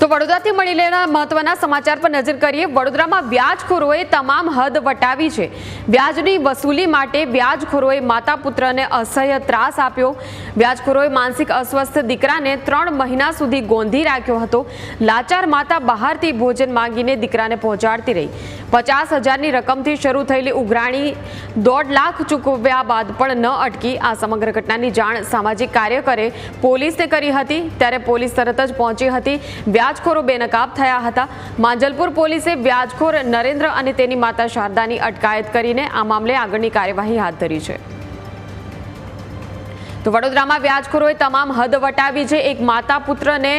તો વડોદરાથી મળી રહેલા મહત્વના સમાચાર પર નજર કરીએ। વડોદરામાં વ્યાજખોરોએ તમામ હદ વટાવી છે। વ્યાજની વસૂલી માટે વ્યાજખોરોએ માતા પુત્રને અસહ્ય ત્રાસ આપ્યો। વ્યાજખોરોએ માનસિક અસ્વસ્થ દીકરાને 3 મહિના સુધી ગોંધી રાખ્યો હતો। લાચાર માતા બહારથી ભોજન માંગીને દીકરાને પહોંચાડતી રહી। 50,000ની રકમથી શરૂ થયેલી ઉઘરાણી 1.5 લાખ ચૂકવ્યા બાદ પણ ન અટકી। આ સમગ્ર ઘટનાની જાણ સામાજિક કાર્યકરે પોલીસને કરી હતી, ત્યારે પોલીસ તરત જ પહોંચી હતી। વ્યાજખોરો બેનકાબ થયા હતા। માંજલપુર પોલીસે વ્યાજખોર નરેન્દ્ર અને તેની માતા શારદાની અટકાયત કરીને આ મામલે આગળની કાર્યવાહી હાથ ધરી છે। તો વડોદરામાં વ્યાજખોરોએ તમામ હદ વટાવી છે। એક માતા પુત્રને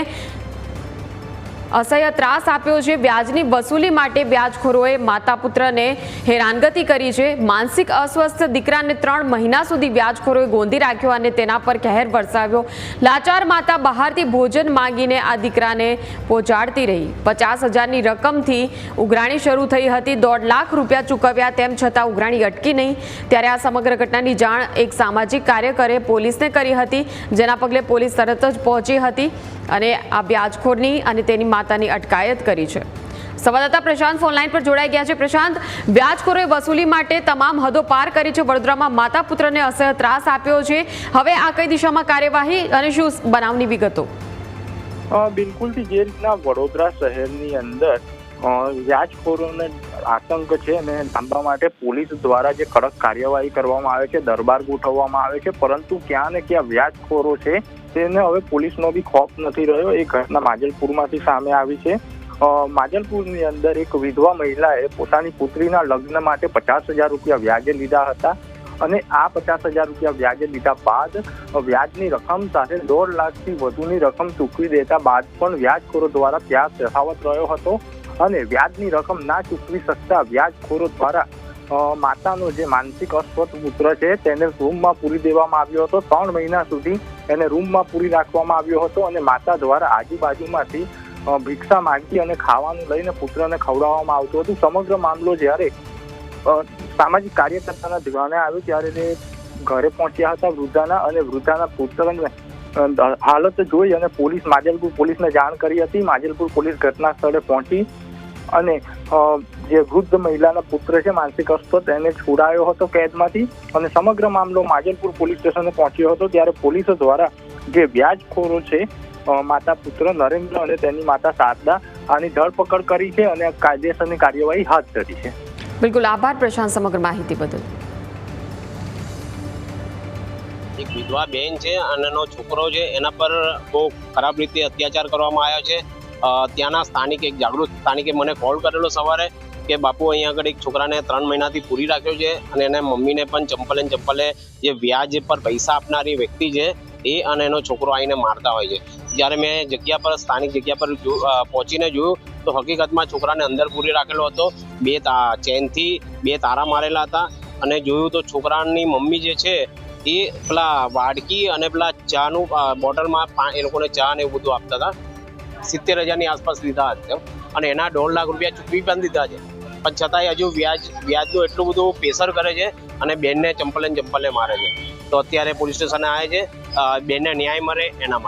અસહ્ય ત્રાસ આપ્યો છે। વ્યાજની વસૂલી માટે વ્યાજખોરોએ માતા પુત્રને હેરાનગતિ કરી છે। માનસિક અસ્વસ્થ દીકરાને 3 મહિના સુધી વ્યાજખોરોએ ગોંધી રાખ્યો અને તેના પર કહેર વરસાવ્યો। લાચાર માતા બહારથી ભોજન માંગીને આ દીકરાને પહોંચાડતી રહી। 50,000ની રકમથી ઉઘરાણી શરૂ થઈ હતી। 1.5 લાખ રૂપિયા ચૂકવ્યા, તેમ છતાં ઉઘરાણી અટકી નહીં। ત્યારે આ સમગ્ર ઘટનાની જાણ એક સામાજિક કાર્યકરે પોલીસને કરી હતી, જેના પગલે પોલીસ તરત જ પહોંચી હતી અને આ વ્યાજખોરની અને તેની માતાની અટકાયત કરી છે। સંવાદદાતા પ્રશાંત ફોનલાઈન પર જોડાઈ ગયા છે। પ્રશાંત, વ્યાજખોરોએ વસૂલી માટે તમામ હદો પાર કરી છે। વડોદરામાં માતા પુત્રને અસહ્ય ત્રાસ આપ્યો છે। હવે આ કઈ દિશામાં કાર્યવાહી અને શું બનાવની વિગતો? બિલકુલથી જે રીતના વડોદરા શહેરની અંદર વ્યાજખોરોને આતંક છે અને ડામવા માટે પોલીસ દ્વારા જે કડક કાર્યવાહી કરવામાં આવે છે, દરબાર ગોઠવવામાં આવે છે, પરંતુ ક્યાં ને ક્યાં વ્યાજખોરો છે તેને હવે પોલીસનો બી ખોફ નથી રહ્યો। એ ઘટના માજલપુરમાંથી સામે આવી છે। માજલપુરની અંદર એક વિધવા મહિલાએ પોતાની પુત્રીના લગ્ન માટે 50,000 રૂપિયા વ્યાજે લીધા હતા અને આ 50,000 રૂપિયા વ્યાજે લીધા બાદ વ્યાજની રકમ સાથે 1.5 લાખથી વધુની રકમ ચૂકવી દેતા બાદ પણ વ્યાજખોરો દ્વારા ત્યાં તફાવત રહ્યો હતો અને વ્યાજની રકમ ના ચૂકવી શકતા વ્યાજખોરો દ્વારા માતાનો જે માનસિક અસ્વસ્થ પુત્ર છે તેને રૂમમાં પૂરી દેવામાં આવ્યો હતો। 3 મહિના સુધી એને રૂમમાં પૂરી રાખવામાં આવ્યો હતો અને માતા દ્વારા આજુબાજુમાંથી ભિક્ષા માંગી અને ખાવાનું લઈને પુત્રને ખવડાવવામાં આવતું હતું। સમગ્ર મામલો જ્યારે સામાજિક કાર્યકર્તાના ધ્યાને આવ્યો ત્યારે તે ઘરે પહોંચ્યા હતા વૃદ્ધાના અને વૃદ્ધાના પુત્રને હાલત જોઈ અને માજલપુર પોલીસને જાણ કરી હતી। માજલપુર પોલીસ ઘટના સ્થળે પહોંચી અને જે વૃદ્ધ મહિલાના પુત્ર છે માનસિક અસ્વસ્થ એને છોડાયો હતો કેદમાંથી અને સમગ્ર મામલો માજલપુર પોલીસ સ્ટેશને પહોંચ્યો હતો। ત્યારે પોલીસ દ્વારા જે વ્યાજખોરો છે માતા પુત્ર નરેન્દ્ર અને તેની માતા શારદા આની ધરપકડ કરી છે અને કાયદેસરની કાર્યવાહી હાથ ધરી છે। બિલકુલ, આભાર પ્રશાંત સમગ્ર માહિતી બદલ। એક વિધવા બેન છે અને એનો છોકરો છે, એના પર બહુ ખરાબ રીતે અત્યાચાર કરવામાં આવ્યો છે। ત્યાંના સ્થાનિક એક જાગૃત સ્થાનિકે મને કોલ કરેલો સવારે કે બાપુ અહીંયા આગળ એક છોકરાને 3 મહિનાથી પૂરી રાખ્યો છે અને એને મમ્મીને પણ ચંપલે જે વ્યાજ પર પૈસા આપનારી વ્યક્તિ છે એ અને એનો છોકરો આવીને મારતા હોય છે। જ્યારે મેં સ્થાનિક જગ્યા પર પહોંચીને જોયું તો હકીકતમાં છોકરાને અંદર પૂરી રાખેલો હતો। 2 ચેનથી 2 તારા મારેલા હતા અને જોયું તો છોકરાની મમ્મી જે છે એ પેલા વાડકી અને પેલા ચાનું બોટલમાં એ લોકોને ચા ને એવું બધું આપતા હતા। 70,000ની આસપાસ લીધા હતા અને એના 1.5 લાખ રૂપિયા ચૂકવી પણ દીધા છે, પણ છતાંય હજુ વ્યાજનું એટલું બધું પ્રેશર કરે છે અને બેનને ચંપલે મારે છે। તો અત્યારે પોલીસ સ્ટેશને આવે છે, બેનને ન્યાય મળે એના માટે।